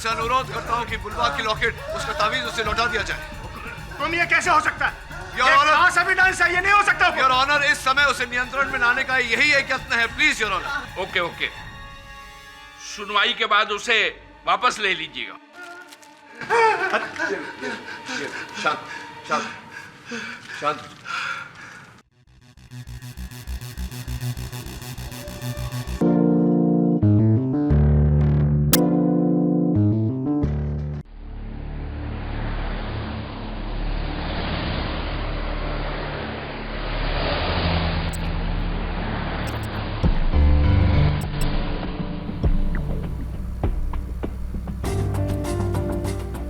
तुमसे अनुरोध करता हूँ कि बुलवा की लॉकेट, उसका तावीज उसे लौटा दिया जाए। तुम ये कैसे हो सकता है? योर ऑनर, एविडेंस है, ये नहीं हो सकता। योर ऑनर, इस समय उसे नियंत्रण में लाने का यही एक यत्न है। Please your honour. Okay okay, सुनवाई के बाद उसे वापस ले लीजिएगा। शांत शांत शांत।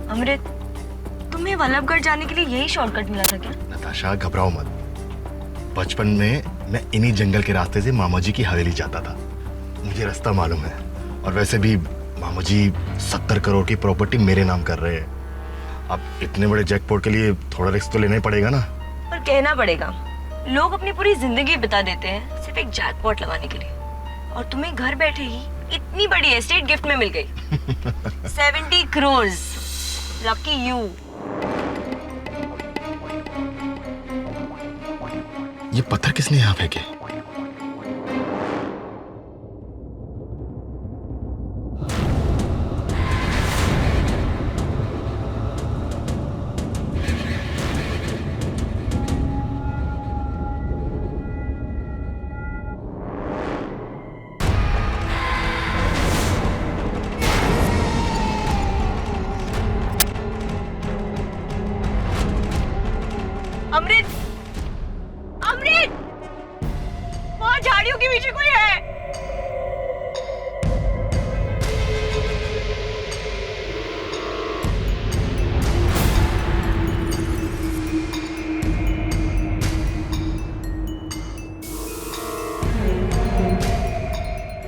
अमृत, तुम्हें वल्लभगढ़ जाने के लिए यही शॉर्टकट मिला था क्या? नताशा, घबराओ मत। बचपन में मैं इन्हीं जंगल के रास्ते से मामा जी की हवेली जाता था। मुझे रास्ता मालूम है। और वैसे भी मामा जी 70 करोड़ की प्रॉपर्टी मेरे नाम कर रहे हैं। अब इतने बड़े जैकपॉट के लिए थोड़ा रिस्क तो लेना ही पड़ेगा ना। पर कहना पड़ेगा, लोग अपनी पूरी जिंदगी बिता देते हैं सिर्फ एक जैकपॉट लगाने के लिए, और तुम्हें घर बैठे ही इतनी बड़ी एस्टेट गिफ्ट में मिल गई। 70 करोड़। Lucky you. ये पत्थर किसने यहाँ फेंके? अमृत, अमृत, वहाँ झाड़ियों के पीछे कोई है।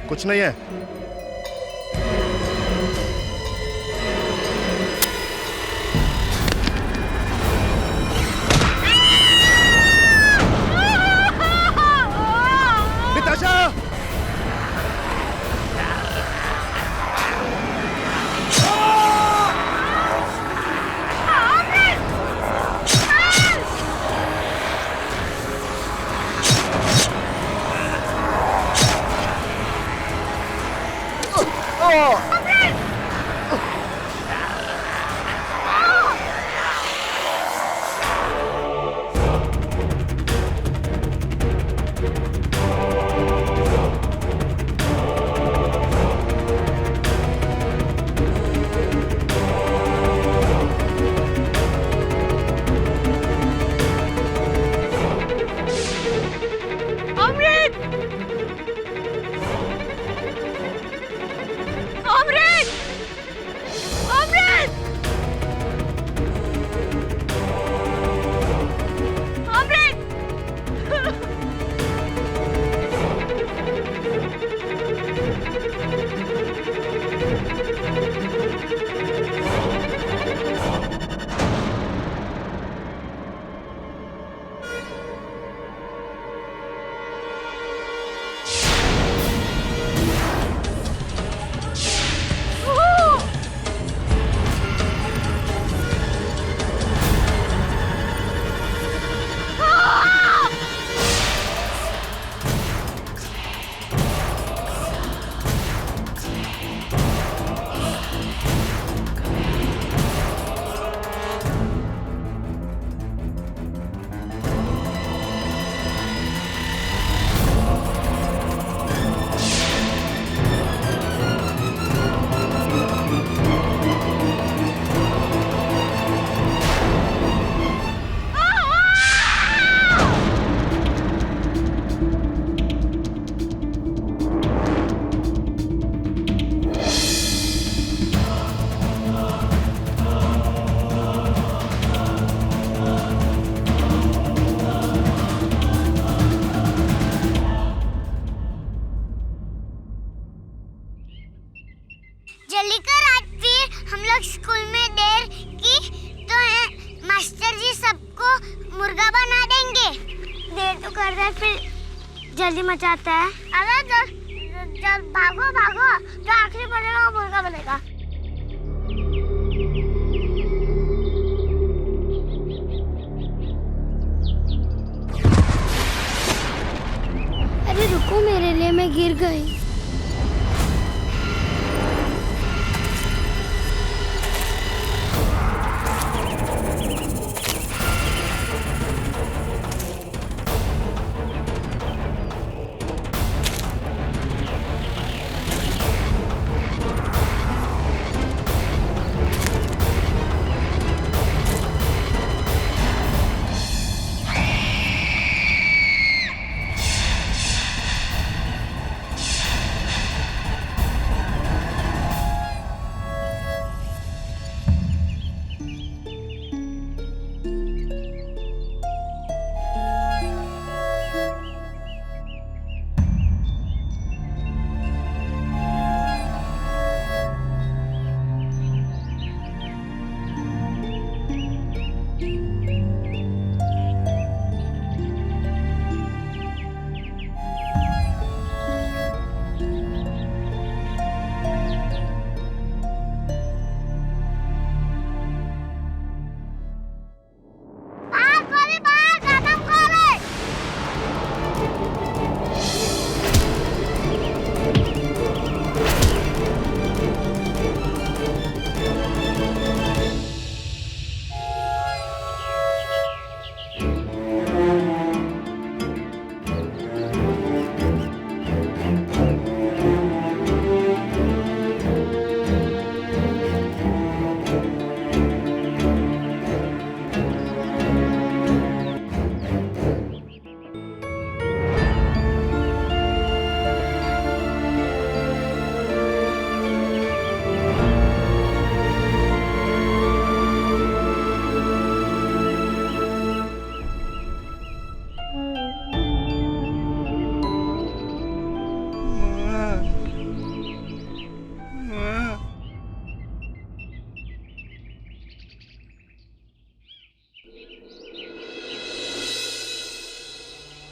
कुछ नहीं है। जल्दी कर, आज फिर हम लोग स्कूल में देर की तो मास्टर जी सबको मुर्गा बना देंगे। देर तो कर रहे फिर जल्दी मचाता है। अरे जल भागो भागो, जो आखिरी बनेगा वो मुर्गा बनेगा। मैं गिर गई।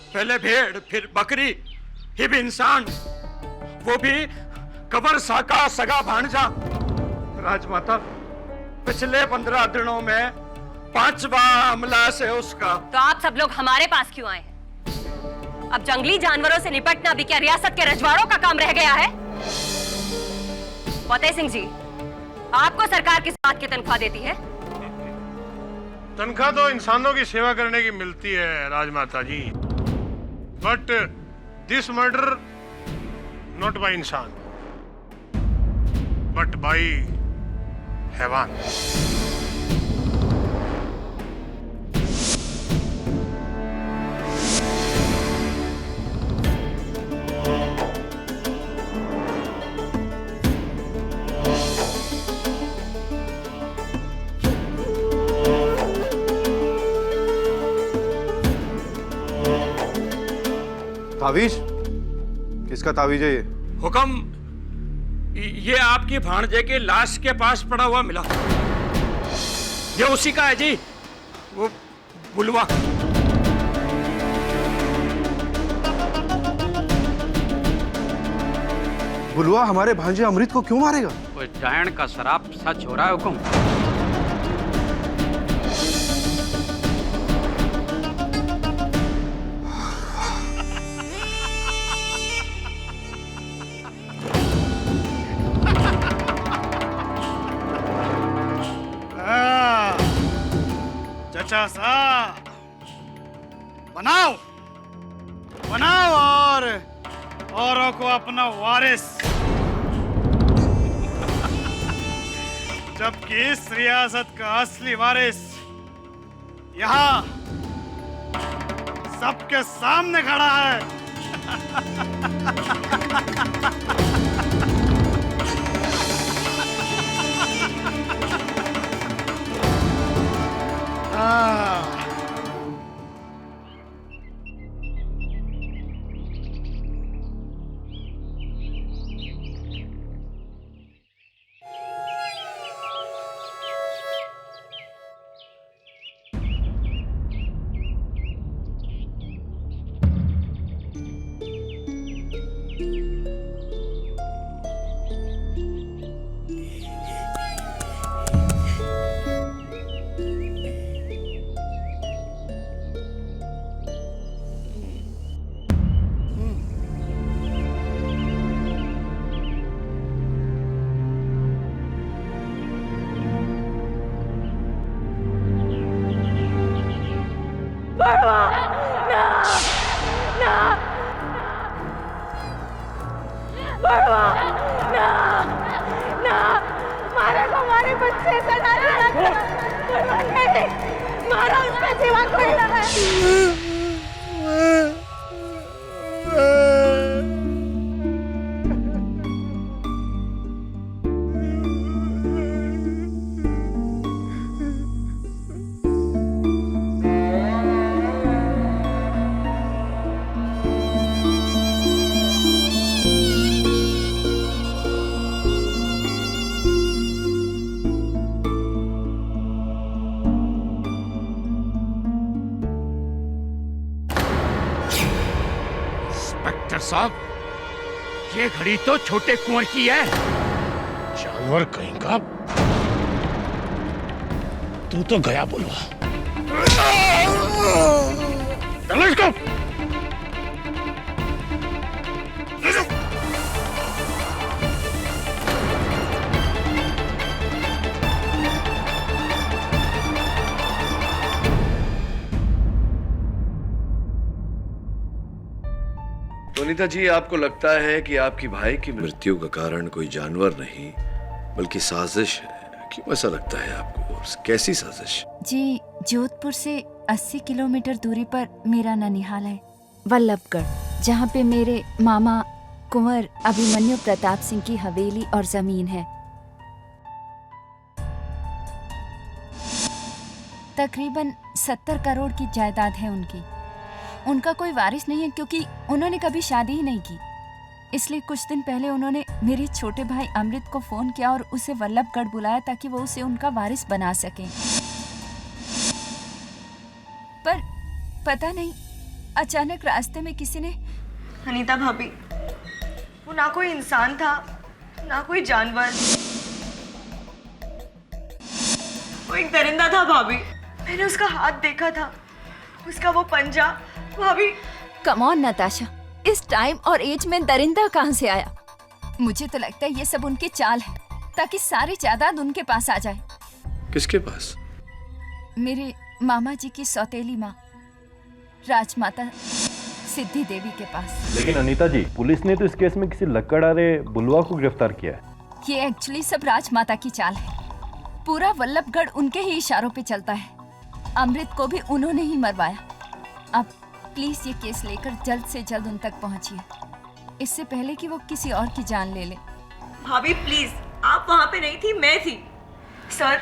पहले भेड़ फिर बकरी फिर इंसान, वो भी कबर सा का सगा भांजा। राजमाता, पिछले 15 दिनों में 5वां हमला से उसका। तो आप सब लोग हमारे पास क्यों आए? अब जंगली जानवरों से निपटना भी क्या रियासत के रजवाड़ों का काम रह गया है? फतेह सिंह जी, आपको सरकार किस बात की तनख्वाह देती है? तनख्वाह तो इंसानों की सेवा करने की मिलती है Rajmata ji, but this murder not by इंसान बट बाय हैवान। तावीज? किसका तावीज है ये? हुक्म, ये आपकी भांजे के लाश के पास पड़ा हुआ मिला। ये उसी का है जी, वो बुलवा। बुलवा हमारे भांजे अमृत को क्यों मारेगा? कोई डायन का शराब सच हो रहा है हुक्म। चचा सा बनाओ बनाओ और औरों को अपना वारिस। जबकि इस रियासत का असली वारिस यहाँ सबके सामने खड़ा है। बुढ़वा ना ना मारा को हमारे बच्चे का डाला बुढ़वा नहीं मारा उसका सिवा कोई ना है। इंस्पेक्टर साहब, ये घड़ी तो छोटे कुंवर की है। जानवर कहीं का। तू तो गया बुलवा। चलो इसको। अनीता जी, आपको लगता है कि आपकी भाई की मृत्यु का कारण कोई जानवर नहीं बल्कि साजिश है, क्यों ऐसा लगता है आपको? कैसी साजिश? जी, जोधपुर से 80 किलोमीटर दूरी पर मेरा ननिहाल है, वल्लभगढ़, जहाँ पे मेरे मामा कुंवर अभिमन्यु प्रताप सिंह की हवेली और जमीन है। तकरीबन 70 करोड़ की जायदाद है उनकी। उनका कोई वारिस नहीं है क्योंकि उन्होंने कभी शादी ही नहीं की। इसलिए कुछ दिन पहले उन्होंने मेरे छोटे भाई अमृत को फोन किया और उसे वल्लभगढ़ बुलाया ताकि वो उसे उनका वारिस बना सके। पर पता नहीं, अचानक रास्ते में किसी ने। अनीता भाभी, वो ना कोई इंसान था ना कोई जानवर, वो एक दरिंदा था भाभी। मैंने उसका हाथ देखा था, उसका वो पंजा। भाभी कम ऑन नताशा, इस टाइम और एज में दरिंदा कहाँ से आया? मुझे तो लगता है ये सब उनकी चाल है ताकि सारी जायदाद उनके पास आ जाए। किसके पास? मेरे मामा जी की सौतेली माँ राजमाता सिद्धि देवी के पास। लेकिन अनीता जी, पुलिस ने तो इस केस में किसी लक्कड़हारे बुलवा को गिरफ्तार किया है। ये एक्चुअली सब राजमाता की चाल है। पूरा वल्लभगढ़ उनके ही इशारों पे चलता है। अमृत को भी उन्होंने ही मरवाया। अब प्लीज ये केस लेकर जल्द से जल्द उन तक पहुंचिए, इससे पहले कि वो किसी और की जान ले ले। भाभी प्लीज, आप वहाँ पे नहीं थी, मैं थी। सर,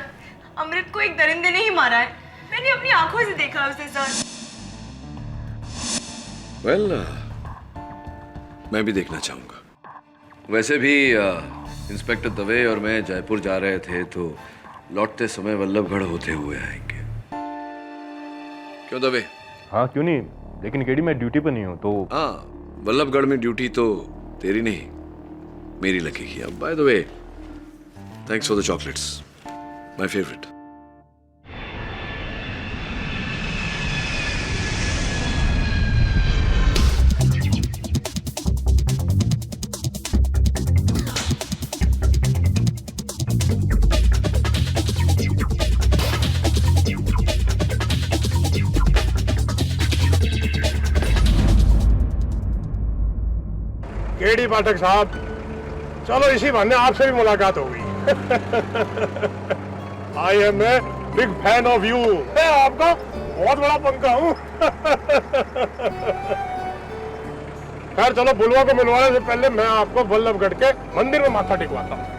अमृत को एक दरिंदे ने ही मारा है। मैंने अपनी आंखों से देखा है उसे सर। वेल, मैं भी देखना चाहूंगा। वैसे भी इंस्पेक्टर दवे और मैं जयपुर जा रहे थे तो लौटते समय वल्लभगढ़ होते हुए आएंगे। क्यों दवे? हाँ, क्यों नहीं, लेकिन केडी मैं ड्यूटी पर नहीं हूँ तो। हाँ, वल्लभगढ़ में ड्यूटी तो तेरी नहीं मेरी लगेगी। अब by the way, thanks for the chocolates, my favourite. KD Pathak साहब, चलो इसी बहाने आपसे भी मुलाकात हो गई। I am a big fan of you. मैं आपका बहुत बड़ा पंखा हूँ। खैर चलो, बुलवा को मिलवाने से पहले मैं आपको वल्लभगढ़ के मंदिर में माथा टेकवाता हूँ।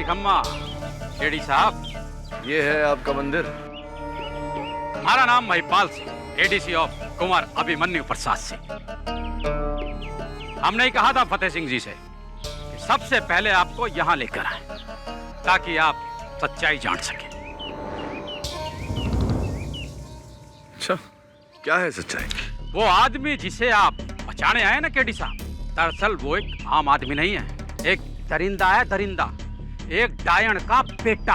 खम्मा, केडी साहब, ये है आपका मंदिर। हमारा नाम महिपाल सिंह, एडीसी ऑफ कुंवर अभिमन्यु प्रसाद सिंह। हमने ही कहा था फतेह सिंह जी से कि सबसे पहले आपको यहाँ लेकर आए ताकि आप सच्चाई जान सके। अच्छा, क्या है सच्चाई? वो आदमी जिसे आप बचाने आए ना केडी साहब, दरअसल वो एक आम आदमी नहीं है, एक दरिंदा है, दरिंदा, एक डायन का बेटा।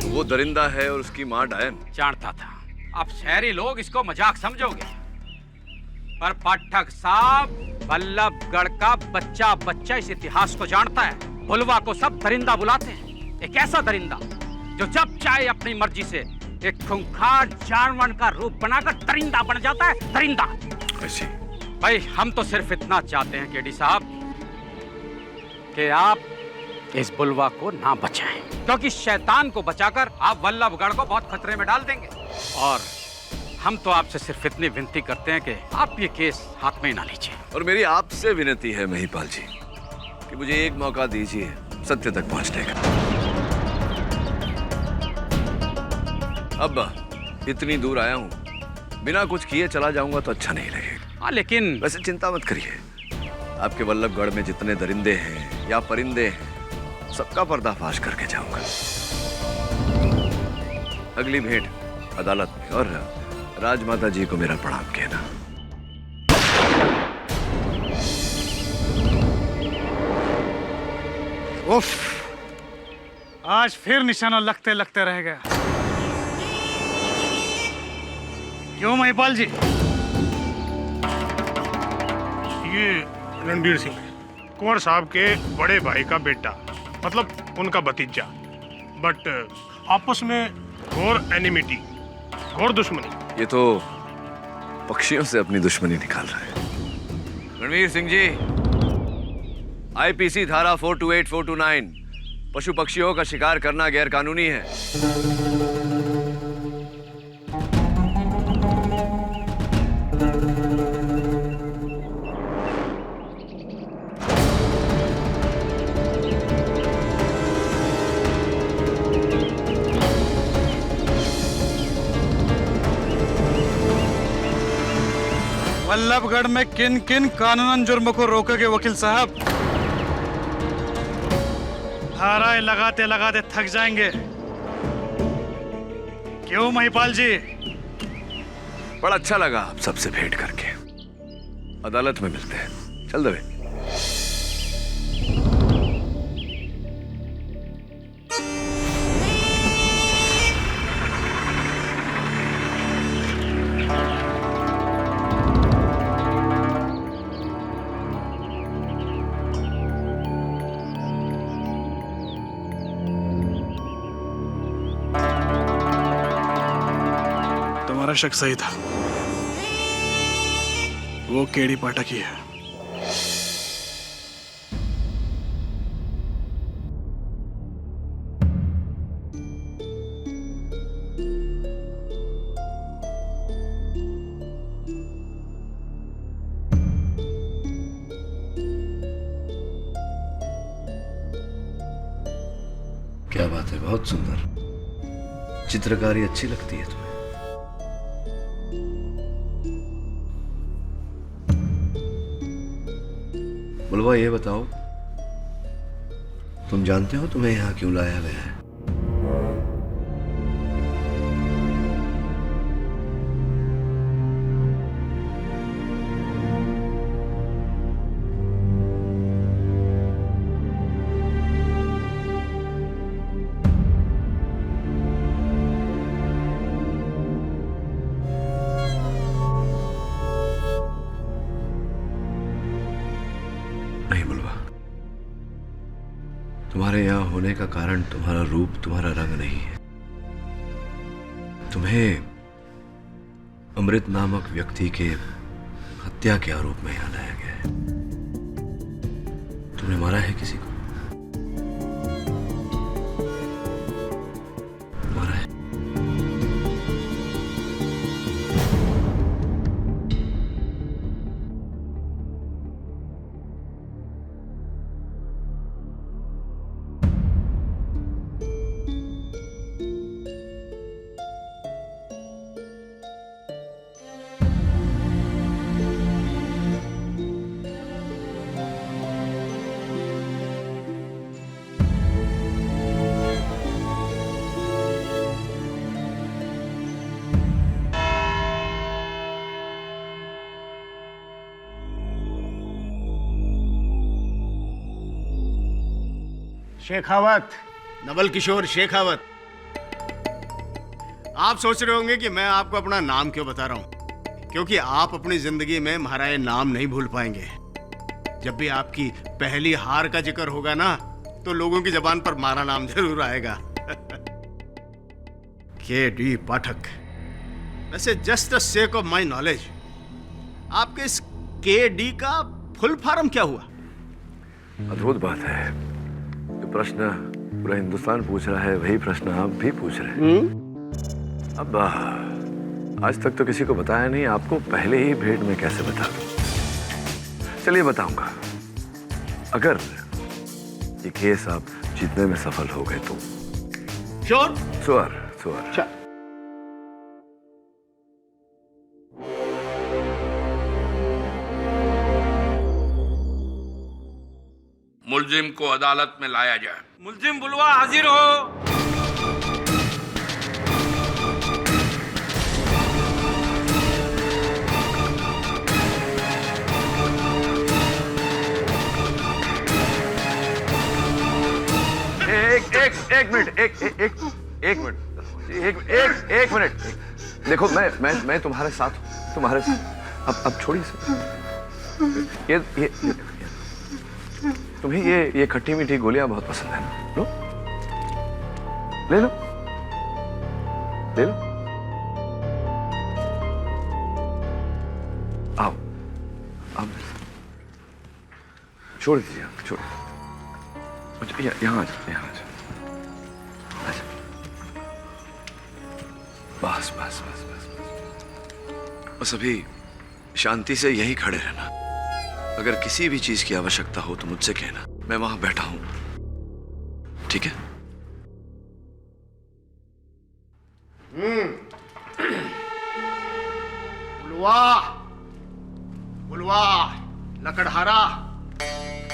वो दरिंदा है और उसकी माँ डायन? जानता था। अब शहरी लोग इसको मजाक समझोगे, पर पाठक साहब, वल्लभगढ़ का बच्चा बच्चा इस इतिहास को जानता है बुलवा को सब दरिंदा बुलाते हैं। एक ऐसा दरिंदा जो जब चाहे अपनी मर्जी से एक खूंखार जानवर का रूप बनाकर दरिंदा बन जाता है। दरिंदा। ऐसी भाई हम तो सिर्फ इतना चाहते हैं केडी साहब कि आप इस बुलवा को ना बचाएं, क्योंकि शैतान को बचाकर आप वल्लभगढ़ को बहुत खतरे में डाल देंगे। और हम तो आपसे सिर्फ इतनी विनती करते हैं कि आप ये केस हाथ में ही ना लीजिए। और मेरी आपसे विनती है महिपाल जी कि मुझे एक मौका दीजिए सत्य तक पहुंचने का। अब इतनी दूर आया हूं, बिना कुछ किए चला जाऊंगा तो अच्छा नहीं लगेगा। हाँ, लेकिन वैसे चिंता मत करिए, आपके वल्लभगढ़ में जितने दरिंदे हैं या परिंदे हैं सबका पर्दाफाश करके जाऊंगा। अगली भेंट अदालत में, और राजमाता जी को मेरा प्रणाम कहना। उफ, आज फिर निशाना लगते लगते रह गया। क्यों महिपाल जी? ये रणबीर सिंह कुंवर साहब के बड़े भाई का बेटा, मतलब उनका भतीजा, बट आपस में घोर एनिमिटी, घोर दुश्मनी। ये तो पक्षियों से अपनी दुश्मनी निकाल रहा है। रणवीर सिंह जी, आईपीसी धारा 428, 429 पशु पक्षियों का शिकार करना गैर कानूनी है। वल्लभगढ़ में किन किन कानूनन जुर्म को रोकोगे वकील साहब? धाराएं लगाते लगाते थक जाएंगे। क्यों महिपाल जी? बड़ा अच्छा लगा आप सबसे भेंट करके। अदालत में मिलते हैं। चल दबे। तुम्हारा शक सही था, वो केडी पाठक ही है। क्या बात है, बहुत सुंदर चित्रकारी अच्छी लगती है तुम्हें। बुलवा, ये बताओ, तुम जानते हो तुम्हें यहां क्यों लाया गया है? नहीं बुलवा, तुम्हारे यहां होने का कारण तुम्हारा रूप, तुम्हारा रंग नहीं है। तुम्हें अमृत नामक व्यक्ति के हत्या के आरोप में यहां लाया गया है। तुमने मारा है किसी को? मारा है? शेखावत, नवल किशोर शेखावत। आप सोच रहे होंगे कि मैं आपको अपना नाम क्यों बता रहा हूं, क्योंकि आप अपनी जिंदगी में हमारा ये नाम नहीं भूल पाएंगे। जब भी आपकी पहली हार का जिक्र होगा ना, तो लोगों की जबान पर मारा नाम जरूर आएगा। के.डी. पाठक। वैसे just the sake of my knowledge, आपके इस के.डी. का फुल फॉर्म क्या हुआ? अद्भुत बात है, जो प्रश्न पूरा हिंदुस्तान पूछ रहा है वही प्रश्न आप भी पूछ रहे हैं। अब आज तक तो किसी को बताया नहीं, आपको पहले ही भेंट में कैसे बता दूं? चलिए बताऊंगा। अगर ये केस आप जीतने में सफल हो गए तो। श्योर? श्योर। मुलजिम को अदालत में लाया जाए। मुलजिम बुलवा हाजिर हो। एक मिनट। देखो मैं तुम्हारे साथ हूं, तुम्हारे साथ। अब छोड़िए से। ये तुम्हें ये खट्टी मीठी गोलियां बहुत पसंद है ना? लो, ले लो। आओ छोड़ दीजिए, छोड़। यहाँ आ जाओ। बस अभी शांति से यही खड़े रहना। अगर किसी भी चीज की आवश्यकता हो तो मुझसे कहना, मैं वहां बैठा हूं। ठीक है? बुलवा लकड़हारा,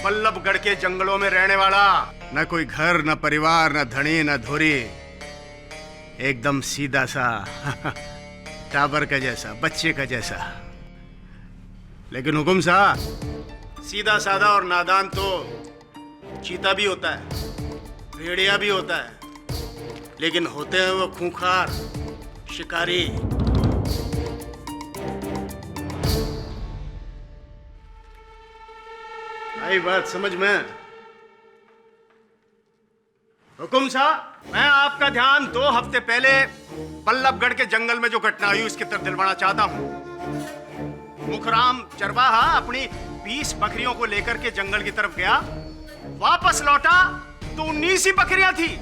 बल्लभगढ़ के जंगलों में रहने वाला, न कोई घर, न परिवार, न धनी, न धोरी, एकदम सीधा सा टाबर का जैसा, बच्चे का जैसा। लेकिन हुकुम सा, सीधा साधा और नादान तो चीता भी होता है, भेड़िया भी होता है, लेकिन होते हैं वो खूंखार शिकारी। आई बात समझ में? हुकुम साहब, मैं आपका ध्यान 2 हफ्ते पहले बल्लभगढ़ के जंगल में जो घटना हुई उसकी तरफ दिलवाना चाहता हूं। मुखराम चरवाहा अपनी 20 बकरियों को लेकर के जंगल की तरफ गया, वापस लौटा तो 19 ही बकरियां थी।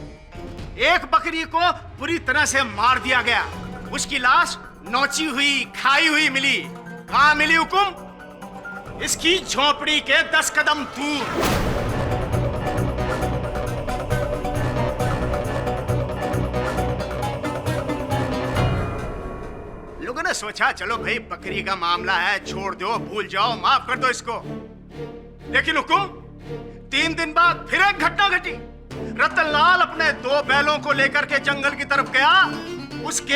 एक बकरी को पूरी तरह से मार दिया गया, उसकी लाश नोची हुई, खाई हुई मिली। कहां मिली हुकुम? इसकी झोपड़ी के 10 कदम दूर। लोगों ने सोचा चलो भाई बकरी का मामला है, छोड़ दो, भूल जाओ, माफ कर दो इसको। लेकिन हुकुम, 3 दिन बाद फिर एक घटना घटी। रतनलाल अपने 2 बैलों को लेकर के जंगल की तरफ गया, उसके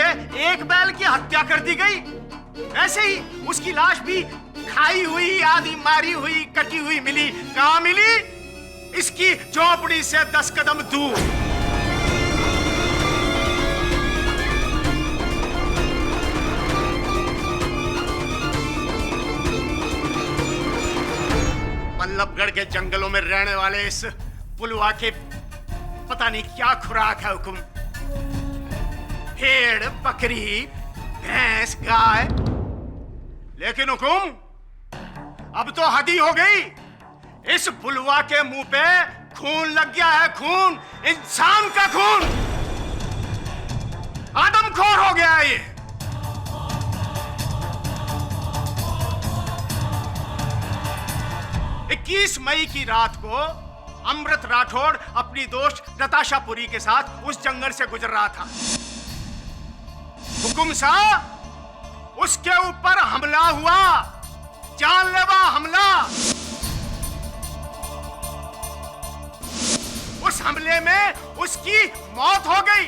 एक बैल की हत्या कर दी गई। ऐसे ही उसकी लाश भी खाई हुई, आधी मारी हुई, कटी हुई मिली। कहां मिली? इसकी झोपड़ी से 10 कदम दूर। बल्लभगढ़ के जंगलों में रहने वाले इस बुलवा के पता नहीं क्या खुराक है हुकुम। भेड़, बकरी, भैंस, गाय। लेकिन हुकुम, अब तो हद ही हो गई। इस बुलवा के मुंह पे खून लग गया है, खून, इंसान का खून। आदमखोर हो गया है ये। 21 मई की रात को अमृत राठौड़ अपनी दोस्त नताशा पुरी के साथ उस जंगल से गुजर रहा था। हुकुम साहब, उसके ऊपर हमला हुआ, जानलेवा हमला। उस हमले में उसकी मौत हो गई।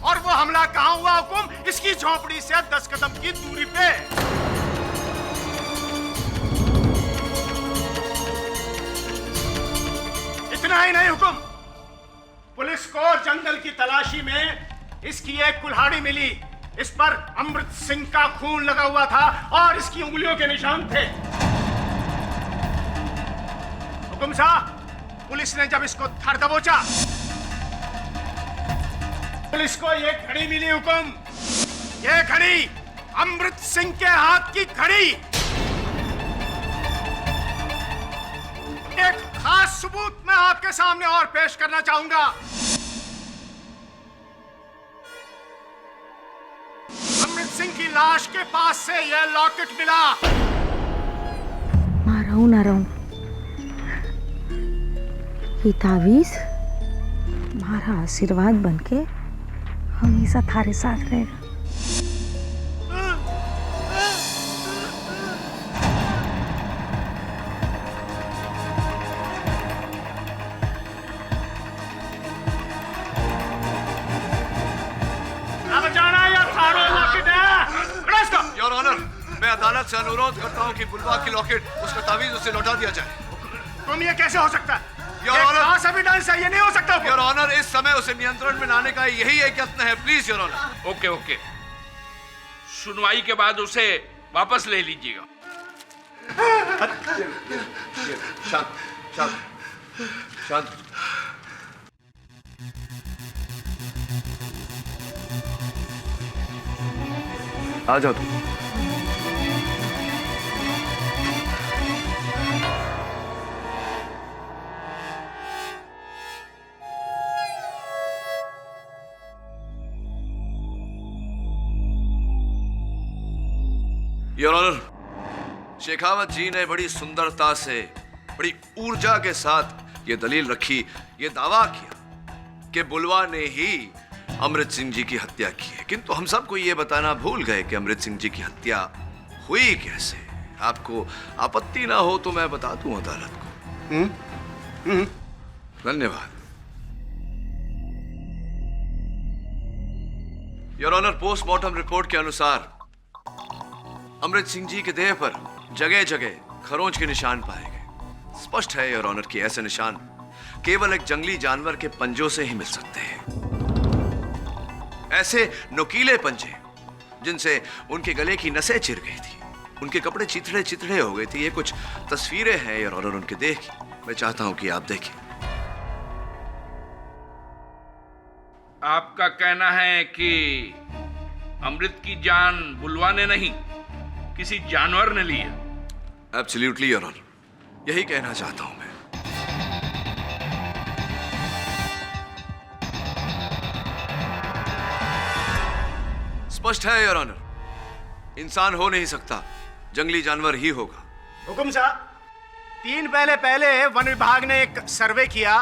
और वो हमला कहां हुआ हुकुम? इसकी झोपड़ी से 10 कदम की दूरी पे। इतना ही नहीं हुकुम, पुलिस को जंगल की तलाशी में इसकी एक कुल्हाड़ी मिली। इस पर अमृत सिंह का खून लगा हुआ था और इसकी उंगलियों के निशान थे। हुकुम साहब, पुलिस ने जब इसको धर दबोचा, पुलिस को ये घड़ी मिली हुकुम, ये घड़ी अमृत सिंह के हाथ की घड़ी। एक खास सबूत मैं आपके सामने और पेश करना चाहूंगा। अमृत सिंह की लाश के पास से यह लॉकेट मिला। मां रहूं ना रहूं, ये तावीज मारा आशीर्वाद बनके हमेशा थारे साथ रहेगा। योर ऑनर, मैं अदालत से अनुरोध करता हूं कि बुलवा की लॉकेट, उसका तावीज उसे लौटा दिया जाए। तुम ये कैसे हो सकता है? योर ऑनर, एविडेंस है, ये नहीं हो सकता। योर ऑनर, इस समय उसे नियंत्रण में लाने का यही एक यत्न है। Please your honour. Okay okay, सुनवाई के बाद उसे वापस ले लीजिएगा। शांत शांत शांत। आ जाओ तुम। योर ऑनर, शेखावत जी ने बड़ी सुंदरता से, बड़ी ऊर्जा के साथ ये दलील रखी, ये दावा किया कि बुलवा ने ही अमृत सिंह जी की हत्या की है। किंतु हम सबको ये बताना भूल गए कि अमृत सिंह जी की हत्या हुई कैसे। आपको आपत्ति ना हो तो मैं बता दूं अदालत को। धन्यवाद। योर ऑनर, पोस्टमार्टम रिपोर्ट के अनुसार अमृत सिंह जी के देह पर जगह जगह खरोंच के निशान पाए गए। स्पष्ट है योर ऑनर कि ऐसे निशान केवल एक जंगली जानवर के पंजों से ही मिल सकते हैं। ऐसे नुकीले पंजे जिनसे उनके गले की नसें चिर गई थी, उनके कपड़े चिथड़े चिथड़े हो गए थे। ये कुछ तस्वीरें हैं योर ऑनर उनके देह की, मैं चाहता हूं कि आप देखें। आपका कहना है कि अमृत की जान बुलवा ने नहीं, किसी जानवर ने ली है? एब्सोल्युटली योर ऑनर, यही कहना चाहता हूं मैं। स्पष्ट है योर ऑनर, इंसान हो नहीं सकता, जंगली जानवर ही होगा। हुकुम साहब, 3 पहले वन विभाग ने एक सर्वे किया,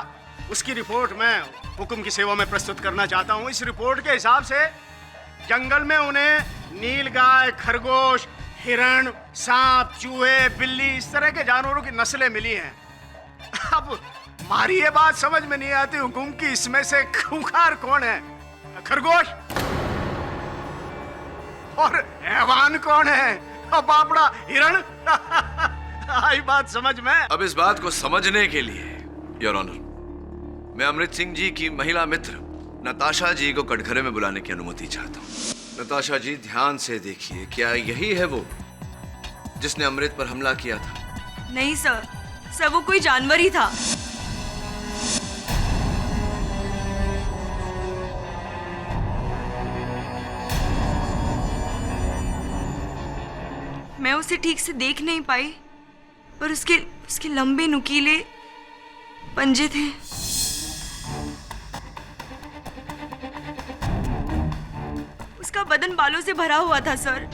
उसकी रिपोर्ट मैं हुकुम की सेवा में प्रस्तुत करना चाहता हूं। इस रिपोर्ट के हिसाब से जंगल में उन्हें नीलगाय, खरगोश, हिरण, सांप, चूहे, बिल्ली, इस तरह के जानवरों की नस्लें मिली हैं। अब हमारी ये बात समझ में नहीं आती हुकुम की, इसमें से खूंखार कौन है? खरगोश और हैवान कौन है? बापड़ा, हिरण। आई बात समझ में। अब इस बात को समझने के लिए योर ऑनर, मैं अमृत सिंह जी की महिला मित्र नताशा जी को कटघरे में बुलाने की अनुमति चाहता हूँ। नताशा जी, ध्यान से देखिए, क्या यही है वो जिसने अमृत पर हमला किया था? नहीं सर, वो कोई जानवर ही था। मैं उसे ठीक से देख नहीं पाई, पर उसके लंबे नुकीले पंजे थे। उसका बदन बालों से भरा हुआ था सर।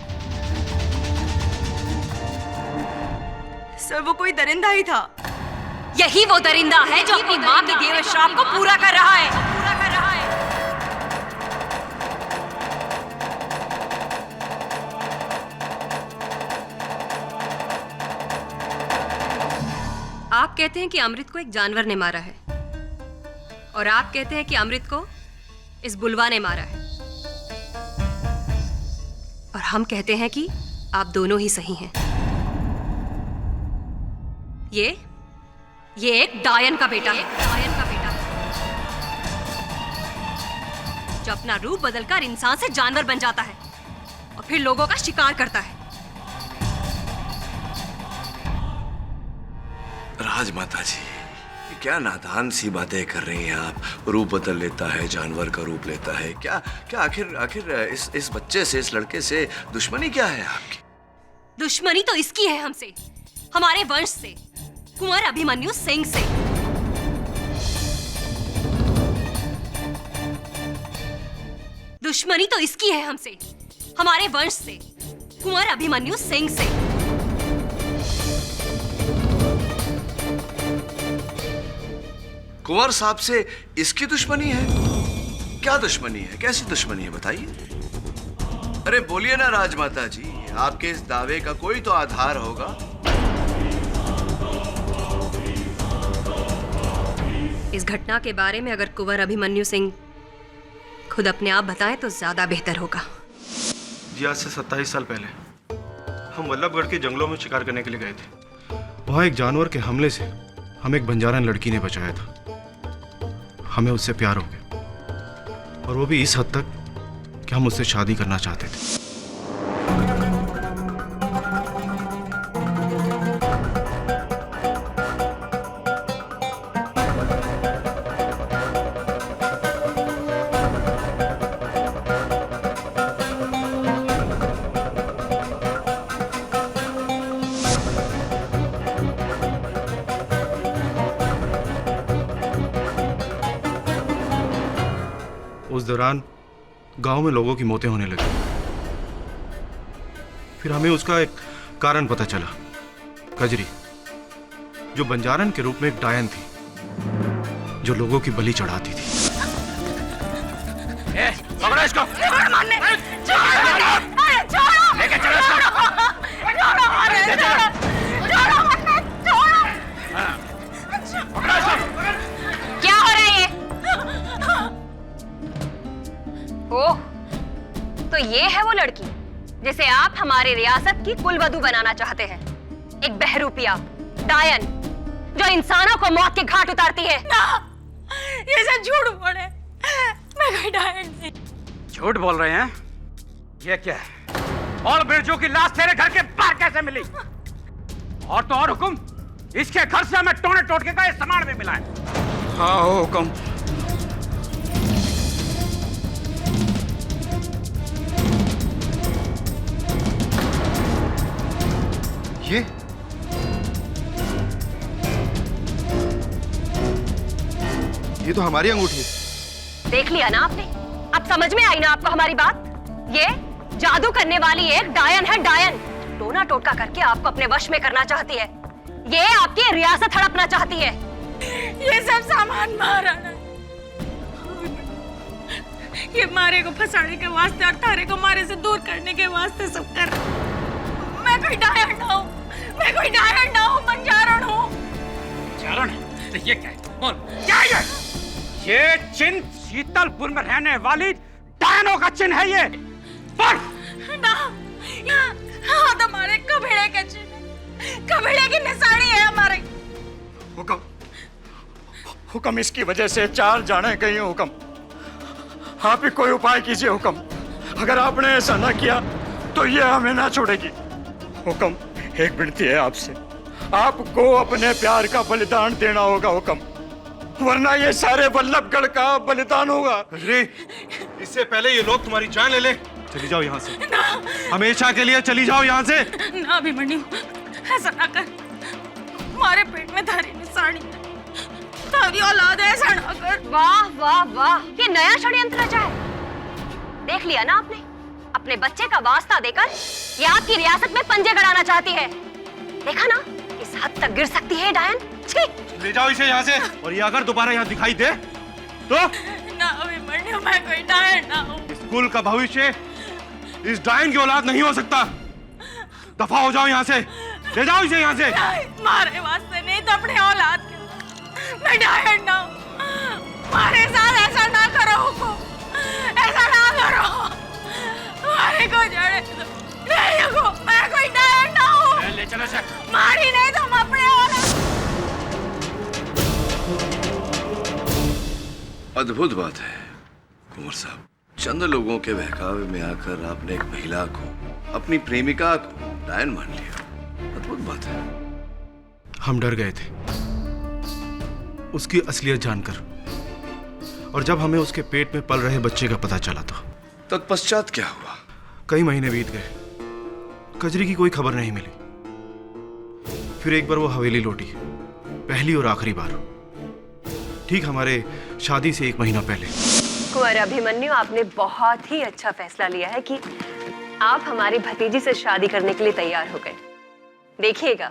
वो कोई दरिंदा ही था। यही वो दरिंदा है जो अपनी माँ के दिए हुए श्राप को पूरा कर रहा है। आप कहते हैं कि अमृत को एक जानवर ने मारा है, और आप कहते हैं कि अमृत को इस बुलवा ने मारा है, और हम कहते हैं कि आप दोनों ही सही हैं। ये एक डायन का बेटा है, जो अपना रूप बदलकर इंसान से जानवर बन जाता है और फिर लोगों का शिकार करता है। राजमाता जी, क्या नादान सी बातें कर रही हैं आप। रूप बदल लेता है, जानवर का रूप लेता है। क्या क्या आखिर इस बच्चे से, इस लड़के से दुश्मनी क्या है आपकी? दुश्मनी तो इसकी है हमसे, हमारे वंश से, कुंवर अभिमन्यु सिंह से। दुश्मनी तो इसकी है हमसे, हमारे वंश से, कुंवर अभिमन्यु सिंह से। कुंवर साहब से इसकी दुश्मनी है? क्या दुश्मनी है, कैसी दुश्मनी है बताइए? अरे बोलिए ना राजमाता जी, आपके इस दावे का कोई तो आधार होगा। इस घटना के बारे में अगर कुंवर अभिमन्यु सिंह खुद अपने आप बताएं तो ज्यादा बेहतर होगा। जी आज से 27 साल पहले हम वल्लभगढ़ के जंगलों में शिकार करने के लिए गए थे। वहाँ एक जानवर के हमले से हमें एक बंजारन लड़की ने बचाया था। हमें उससे प्यार हो गया, और वो भी इस हद तक कि हम उससे शादी करना चाहते थे। उस दौरान गांव में लोगों की मौतें होने लगी। फिर हमें उसका एक कारण पता चला। कजरी, जो बंजारन के रूप में एक डायन थी, जो लोगों की बलि चढ़ाती थी। पकड़ो इसको। लेके चलो क्या हो रहा है ये? ओह, तो ये है वो लड़की जिसे आप हमारी रियासत की कुलवधू बनाना चाहते हैं। एक बहरूपिया डायन जो इंसानों को मौत के घाट उतारती है। ना, ये सब झूठ बोले। मैं कोई डायन नहीं। झूठ बोल रहे हैं? ये क्या है? और बिरजू की लाश तेरे घर के बाहर कैसे मिली? और तो और हुकुम, इसके घर से हमें टोने टोटके का ये सामान भी मिला है। हाँ हुकुम। ये तो हमारी अंगूठी है। देख लिया ना आपने? अब समझ में आई ना आपको हमारी बात? ये जादू करने वाली एक डायन है, डायन। टोना टोटका करके आपको अपने वश में करना चाहती है। ये आपकी रियासत हड़पना चाहती है। ये सब सामान महाराणा, ये मारे को फंसाने के वास्ते और तारे को मारे से दूर करने के वास्ते सब कर। मैं कोई डायन ना हूँ, मैं कोई डायन ना हूँ, बंजारण हूँ। चारण? तो ये क्या है? बोल, क्या है ये चिन्ह? शीतलपुर में रहने वाली डायनों का चिन्ह है ये। पर ना, हाँ तो हमारे कबीले का चिन्ह है, कबीले की निशानी है हमारे। हुक्म, हुक्म, इसकी वजह से 4 जाने गई हैं। हुक्म, आप ही कोई उपाय कीजिए। हुक्म, अगर आपने ऐसा ना किया तो ये हमें ना छोड़ेगी। हुक्म, एक विनती है आपसे, आपको अपने प्यार का बलिदान देना होगा। हुक्म, वरना ये सारे वल्लभगढ़ का बलिदान होगा। कजरी, इससे पहले ये लोग तुम्हारी जान ले ले। चली जाओ यहाँ से, हमेशा के लिए चली जाओ यहाँ से। ना अभिमन्यु, ऐसा ना कर। हमारे पेट में थारी निशानी है, थारी औलाद है, ऐसा ना कर। वाह वाह वाह, ये नया षड्यंत्र रचा है। देख लिया ना आपने? अपने बच्चे का वास्ता देकर ये आपकी रियासत में पंजे गड़ाना चाहती है। देखा ना, इस हद तक गिर सकती है डायन। ले जाओ इसे यहाँ से, और ये अगर दोबारा यहाँ दिखाई दे तो ना अभिमन्यु, मैं कोई डायन ना हूँ। स्कूल का भविष्य इस डायन की औलाद नहीं हो सकता। दफा हो जाओ यहाँ से, ले जाओ इसे यहाँ से। मारे वास्ते नहीं तो अपने औलाद के। मैं डायन ना हूँ, मारे साथ ऐसा ना करो। ऐसा ना करो, मारे को जड़े नहीं को। मैं कोई डायन ना हूँ। ले चलो सर। मारी नहीं तो हम अपने औलाद। अद्भुत बात है कुंवर साहब, चंद लोगों के बहकावे में आकर आपने एक महिला को, अपनी प्रेमिका को डायन मान लिया। अद्भुत बात है। हम डर गए थे, उसकी असलियत जानकर, और जब हमें उसके पेट में पल रहे बच्चे का पता चला तो तत्पश्चात क्या हुआ? कई महीने बीत गए, कजरी की कोई खबर नहीं मिली। फिर एक बार वो हवेली लौटी, पहली और आखिरी बार, ठीक हमारे शादी से 1 महीना पहले। कुंवर अभिमन्यु, आपने बहुत ही अच्छा फैसला लिया है कि आप हमारी भतीजी से शादी करने के लिए तैयार हो गए। देखिएगा,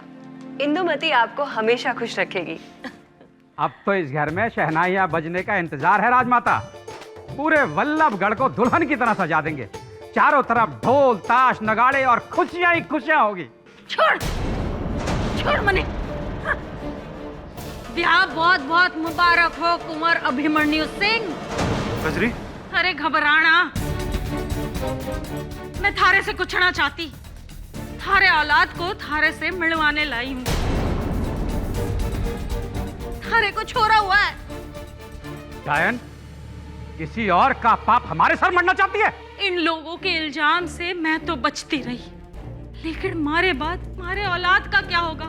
इंदुमती आपको हमेशा खुश रखेगी। अब तो इस घर में शहनाइयां बजने का इंतजार है राजमाता। पूरे वल्लभगढ़ को दुल्हन की तरह सजा देंगे। चारों तरफ ढोल ताश नगाड़े और खुशियां ही खुशियां होगी। छोड़ छोड़ मने। ब्याह बहुत बहुत मुबारक हो कुंवर अभिमन्यु सिंह। कजरी, अरे घबराना, मैं थारे से कुछ ना चाहती। थारे औलाद को थारे से मिलवाने लाई हूँ। थारे को छोड़ा हुआ है। डायन, किसी और का पाप हमारे सर मरना चाहती है? इन लोगों के इल्जाम से मैं तो बचती रही, लेकिन मारे बाद मारे औलाद का क्या होगा?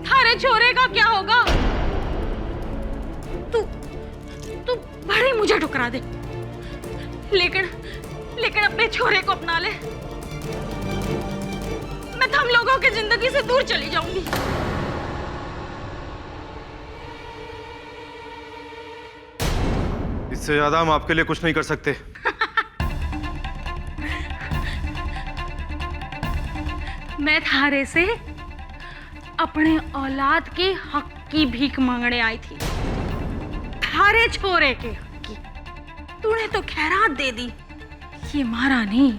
थारे छोरे का क्या होगा? तू बड़ी मुझे ठुकरा दे, लेकिन अपने छोरे को अपना ले। मैं तुम लोगों की जिंदगी से दूर चली जाऊंगी। इससे ज्यादा हम आपके लिए कुछ नहीं कर सकते। मैं थारे से अपने औलाद के हक की भीख मांगने आई थी, थारे छोरे के हक की। तूने तो खैरात दे दी, ये मारा नहीं,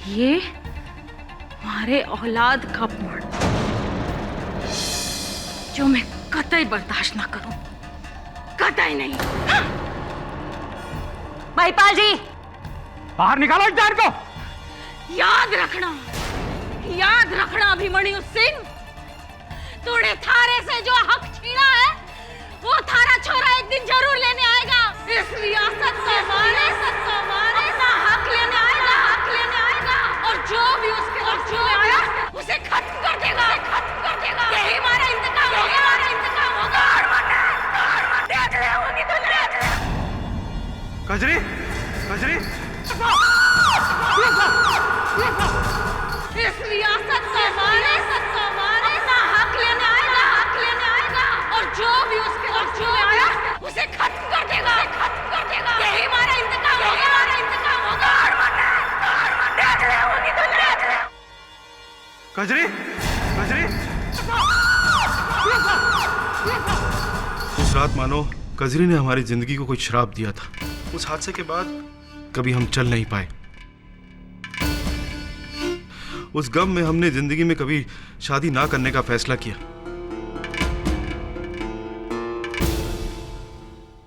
ये हमारे औलाद का मर्द, जो मैं कतई बर्दाश्त ना करूं, कतई नहीं। महिपाल जी, बाहर निकालो इस डायन को। याद रखना अभिमन्यु सिंह, तूने थारे से जो हक छीना है, वो थारा छोरा एक दिन जरूर लेने आएगा। इस रियासत से हमारे अपना हक लेने आएगा, और जो भी उसके आया उसे खत्म कर देगा। यही हमारा इंतकाम होगा। देख ले होगी तो देख ले। कजरी, कजरी, इस रियासत से हमारे अपना हक लेने आएगा, और जो भी उसके आया उसे खत्म कर देगा। यही हमारा इंतकाम होगा। देख ले होगी तो देख ले। कजरी, कजरी। उस रात मानो कजरी ने हमारी जिंदगी को कोई श्राप दिया था। उस हादसे के बाद कभी हम चल नहीं पाए। उस गम में हमने जिंदगी में कभी शादी ना करने का फैसला किया।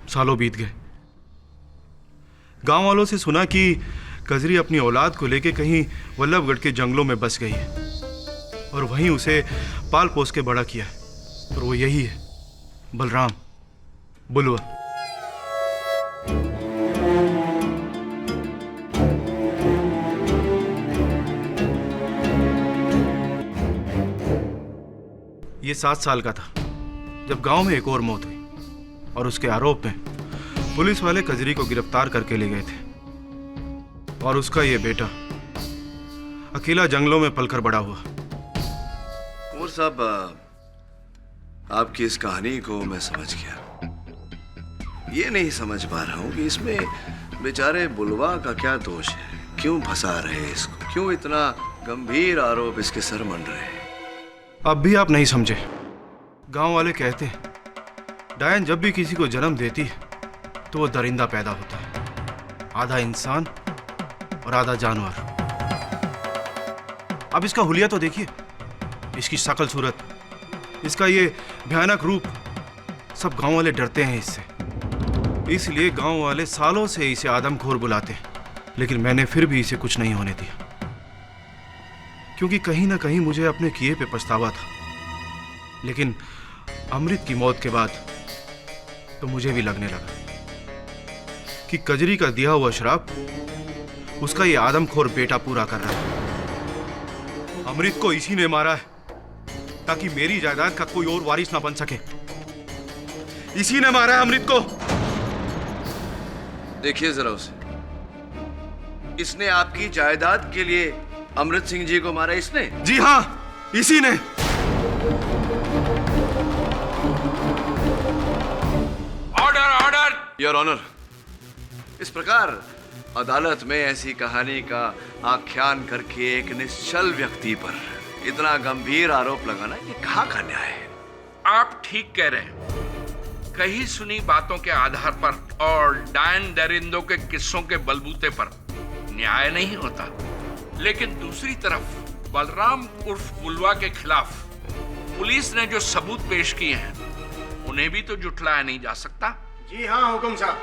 सालों बीत गए। गांव वालों से सुना कि कजरी अपनी औलाद को लेके कहीं वल्लभगढ़ के जंगलों में बस गई है, और वहीं उसे पाल पोस के बड़ा किया है। और वो यही है, बलराम बुलवा। ये 7 साल का था जब गांव में एक और मौत हुई, और उसके आरोप में पुलिस वाले कजरी को गिरफ्तार करके ले गए थे। और उसका ये बेटा अकेला जंगलों में पलकर बड़ा हुआ। कुंवर साहब, आपकी इस कहानी को मैं समझ गया। ये नहीं समझ पा रहा हूं कि इसमें बेचारे बुलवा का क्या दोष है। क्यों फंसा रहे हैं इसको? क्यों इतना गंभीर आरोप इसके सर मंड रहे हैं? अब भी आप नहीं समझे। गांव वाले कहते हैं डायन जब भी किसी को जन्म देती है तो वो दरिंदा पैदा होता है, आधा इंसान और आधा जानवर। अब इसका हुलिया तो देखिए, इसकी शक्ल सूरत, इसका ये भयानक रूप। सब गांव वाले डरते हैं इससे, इसलिए गांव वाले सालों से इसे आदमखोर बुलाते हैं। लेकिन मैंने फिर भी इसे कुछ नहीं होने दिया, क्योंकि कहीं ना कहीं मुझे अपने किए पे पछतावा था। लेकिन अमृत की मौत के बाद तो मुझे भी लगने लगा कि कजरी का दिया हुआ श्राप उसका ये आदमखोर बेटा पूरा कर रहा है। अमृत को इसी ने मारा है ताकि मेरी जायदाद का कोई और वारिस ना बन सके। इसी ने मारा है अमृत को। देखिए जरा उसे, इसने आपकी जायदाद के लिए अमृत सिंह जी को मारा इसने? जी हाँ, इसी ने। Order order. योर ऑनर, इस प्रकार अदालत में ऐसी कहानी का आख्यान करके एक निश्चल व्यक्ति पर इतना गंभीर आरोप लगाना, ये कहाँ का न्याय है? आप ठीक कह रहे हैं। कही सुनी बातों के आधार पर और डायन दरिंदों के किस्सों के बलबूते पर न्याय नहीं होता, लेकिन दूसरी तरफ बलराम उर्फ बुलवा के खिलाफ पुलिस ने जो सबूत पेश किए हैं उन्हें भी तो जुटलाया नहीं जा सकता। जी हाँ हुकुम साहब,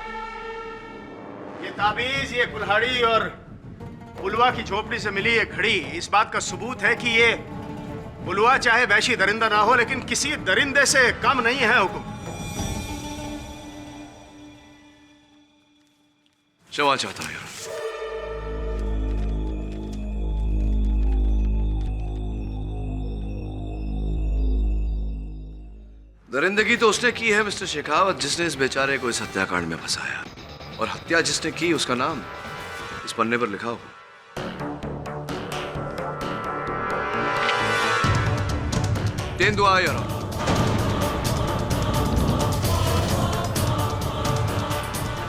ये ताबीज, ये कुल्हाड़ी और बुलवा की झोपड़ी से मिली ये घड़ी इस बात का सबूत है कि ये बुलवा चाहे वैशी दरिंदा ना हो, लेकिन किसी दरिंदे से कम नहीं है हुकुम। क्षमा चाहता हूं। दरिंदगी तो उसने की है मिस्टर शेखावत, जिसने इस बेचारे को इस हत्याकांड में फंसाया, और हत्या जिसने की उसका नाम इस पन्ने पर लिखा हो। तेंदुआ your honour.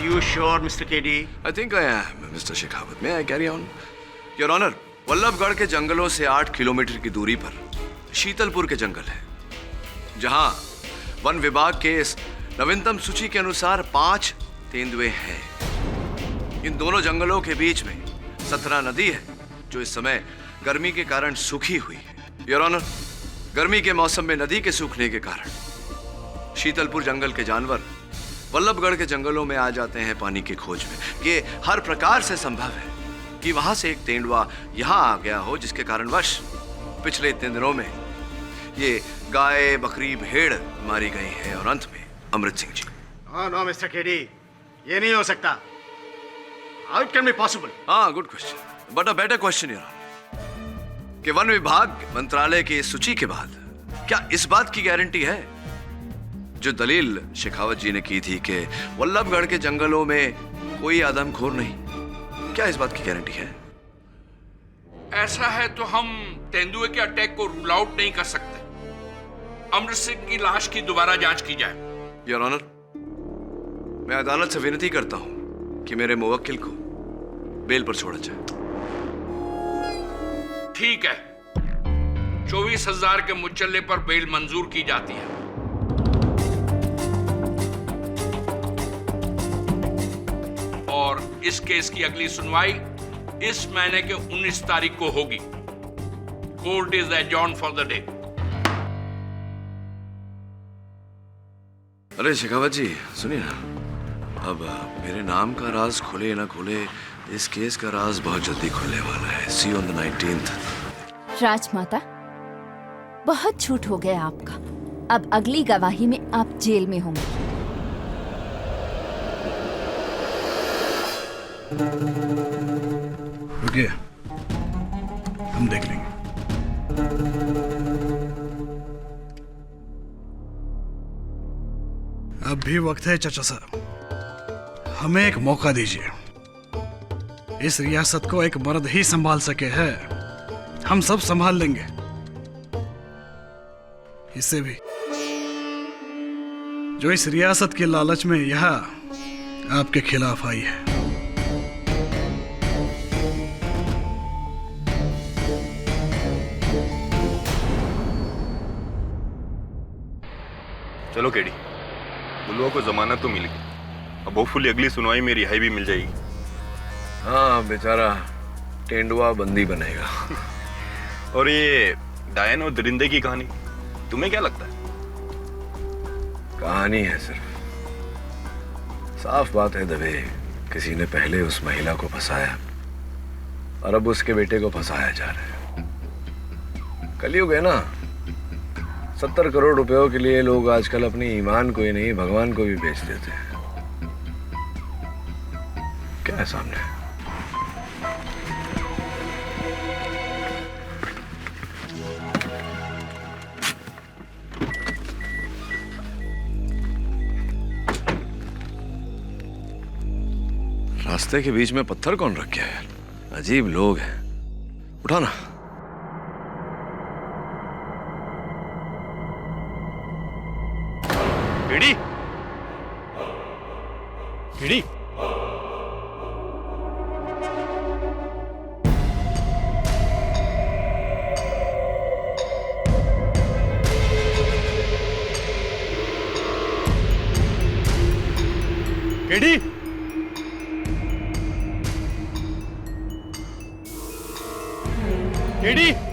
You sure, Mr. KD? I think I am, Mr. Shekhawat. May I carry on? Your Honor, Vallabhgarh के जंगलों से 8 किलोमीटर की दूरी पर शीतलपुर के जंगल है, जहां वन विभाग के इस नवीनतम सूची के अनुसार 5 तेंदुए हैं। इन दोनों जंगलों के बीच में 17 नदी है, जो इस समय गर्मी के कारण सूखी हुई है। योर ऑनर, गर्मी के मौसम में नदी के सूखने के कारण शीतलपुर जंगल के जानवर वल्लभगढ़ के जंगलों में आ जाते हैं पानी की खोज में। ये हर प्रकार से संभव है कि वहां से एक तेंदुआ यहां आ गया हो, जिसके कारणवश पिछले इतने दिनों में ये गाय, बकरी, भेड़ मारी गई है, और अंत में Amrit Singh ji. No mister KD, ये नहीं हो सकता। How it can be possible? हाँ, good question, but a better question your honour, कि वन विभाग मंत्रालय की इस सूची के बाद क्या इस बात की गारंटी है जो दलील शेखावत जी ने की थी कि वल्लभगढ़ के जंगलों में कोई आदमखोर नहीं, क्या इस बात की गारंटी है? ऐसा है तो हम तेंदुए के अटैक को रूल आउट नहीं कर सकते। अमृत सिंह की लाश की दोबारा जांच की जाए। योर ऑनर, मैं अदालत से विनती करता हूं कि मेरे मुवक्किल को बेल पर छोड़ा जाए। ठीक है, 24,000 के मुचल्ले पर बेल मंजूर की जाती है। और इस केस की अगली सुनवाई इस महीने के 19 तारीख को होगी। Court is adjourn for the day. अरे शेखावत जी सुनिए ना, अब मेरे नाम का राज खुले ना खुले, इस केस का राज बहुत जल्दी खुलने वाला है। सी ऑन द 19th। राजमाता, बहुत झूठ हो गया आपका। अब अगली गवाही में आप जेल में होंगे। रुकिए, हम देख लेंगे। अब भी वक्त है चाचा साहब, हमें एक मौका दीजिए। इस रियासत को एक मर्द ही संभाल सके है, हम सब संभाल लेंगे। इससे भी जो इस रियासत के लालच में यहाँ आपके खिलाफ आई है। चलो केडी, बुलवा को जमानत तो मिल गई, अब होपफुली अगली सुनवाई में रिहाई भी मिल जाएगी। हाँ, बेचारा तेंदुआ बंदी बनेगा। और ये डायन और दरिंदे की कहानी, तुम्हें क्या लगता है? कहानी है सिर्फ। साफ बात है दवे, किसी ने पहले उस महिला को फंसाया और अब उसके बेटे को फंसाया जा रहा है। कलयुग है ना, 70 करोड़ रुपयों के लिए लोग आजकल अपनी ईमान को ही नहीं भगवान को भी बेच देते हैं। क्या है सामने? रास्ते के बीच में पत्थर कौन रख गया यार? अजीब लोग हैं। उठाना। KD, KD, KD, KD.